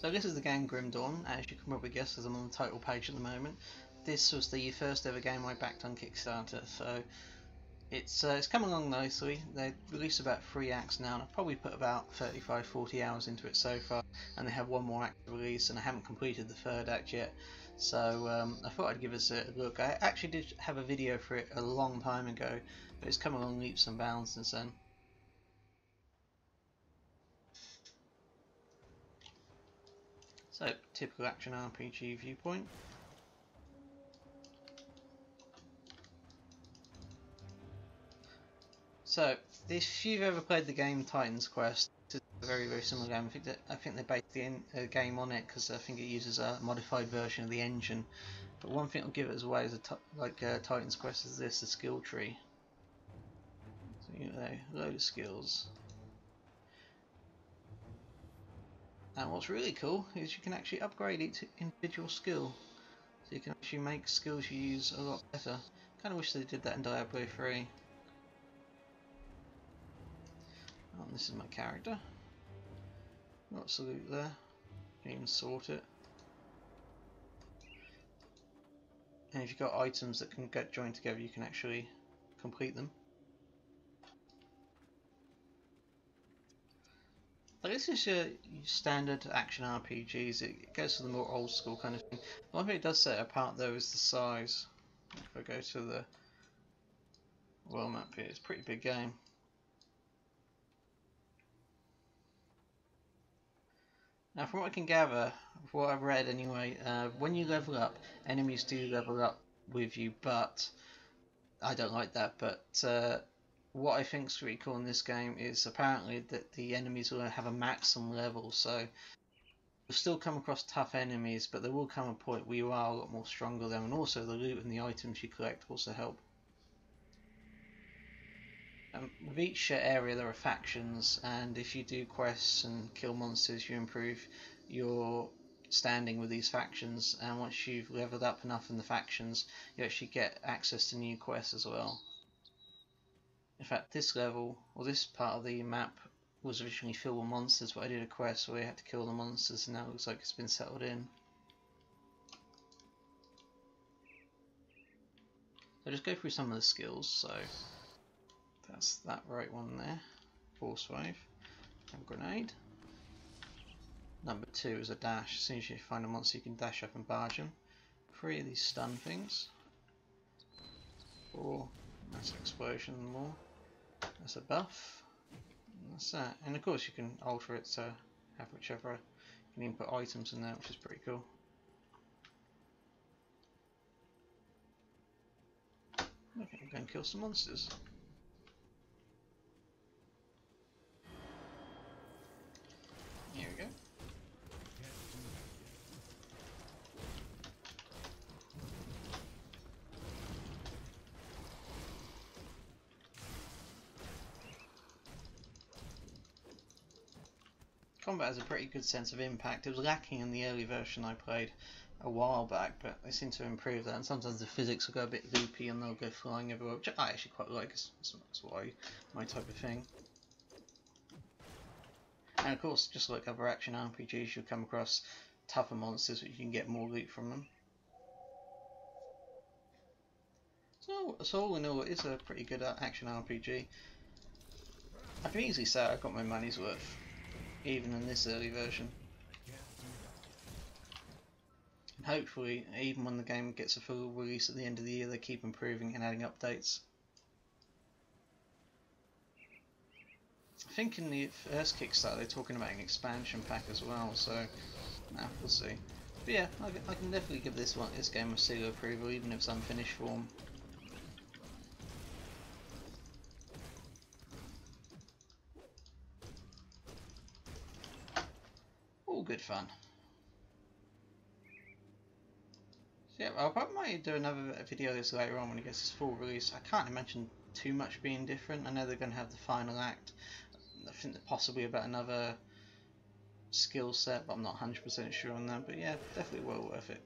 So this is the game Grim Dawn. As you can probably guess, as I'm on the title page at the moment, this was the first ever game I backed on Kickstarter. So it's come along nicely. They released about 3 acts now, and I've probably put about 35-40 hours into it so far. And they have one more act to release, and I haven't completed the 3rd act yet. So I thought I'd give us a look. I actually did have a video for it a long time ago, but it's come along leaps and bounds since then. So, typical action RPG viewpoint. So, if you've ever played the game Titan's Quest, it's a very similar game. I think they based the game on it because I think it uses a modified version of the engine. But one thing I'll give it away as Titan's Quest is this: the skill tree. So you know, a load of skills. And what's really cool is you can actually upgrade each individual skill. So you can actually make skills you use a lot better. Kind of wish they did that in Diablo 3. Oh, this is my character. Got salute there. You can sort it. And if you've got items that can get joined together, you can actually complete them. But this is your standard action RPGs. It goes for the more old school kind of thing. One thing it does set apart though is the size. If I go to the world map here, it's a pretty big game. Now from what I can gather, from what I've read anyway, when you level up, enemies do level up with you, but I don't like that. But what I think is really cool in this game is apparently that the enemies will have a maximum level, so you'll still come across tough enemies, but there will come a point where you are a lot more stronger than them, and also the loot and the items you collect also help. With each area there are factions, and if you do quests and kill monsters, you improve your standing with these factions, and once you've leveled up enough in the factions, you actually get access to new quests as well. In fact, this level, or this part of the map, was originally filled with monsters, but I did a quest where you had to kill the monsters, and now it looks like it's been settled in. So I'll just go through some of the skills. So that's that right one there. Force wave. And grenade. Number 2 is a dash. As soon as you find a monster, you can dash up and barge them. 3 of these stun things. 4, that's an explosion and more. That's a buff. And that's that. And of course you can alter it to have whichever. You can even put items in there, which is pretty cool. Okay, I'm going to kill some monsters. Here we go. Combat has a pretty good sense of impact. It was lacking in the early version I played a while back, but they seem to improve that, and sometimes the physics will go a bit loopy and they'll go flying everywhere, which I actually quite like. It's my type of thing. And of course, just like other action RPGs, you'll come across tougher monsters, but you can get more loot from them. So all in all, it is a pretty good action RPG. I can easily say I got my money's worth, even in this early version. And hopefully, even when the game gets a full release at the end of the year, they keep improving and adding updates. I think in the first Kickstarter they're talking about an expansion pack as well, so we'll see. But yeah, I can definitely give this game a seal of approval, even if it's unfinished form. All good fun. So yeah, I'll probably might do another video of this later on when it gets its full release. I can't imagine too much being different. I know they're going to have the final act. I think they're possibly about another skill set, but I'm not 100% sure on that. But yeah, definitely well worth it.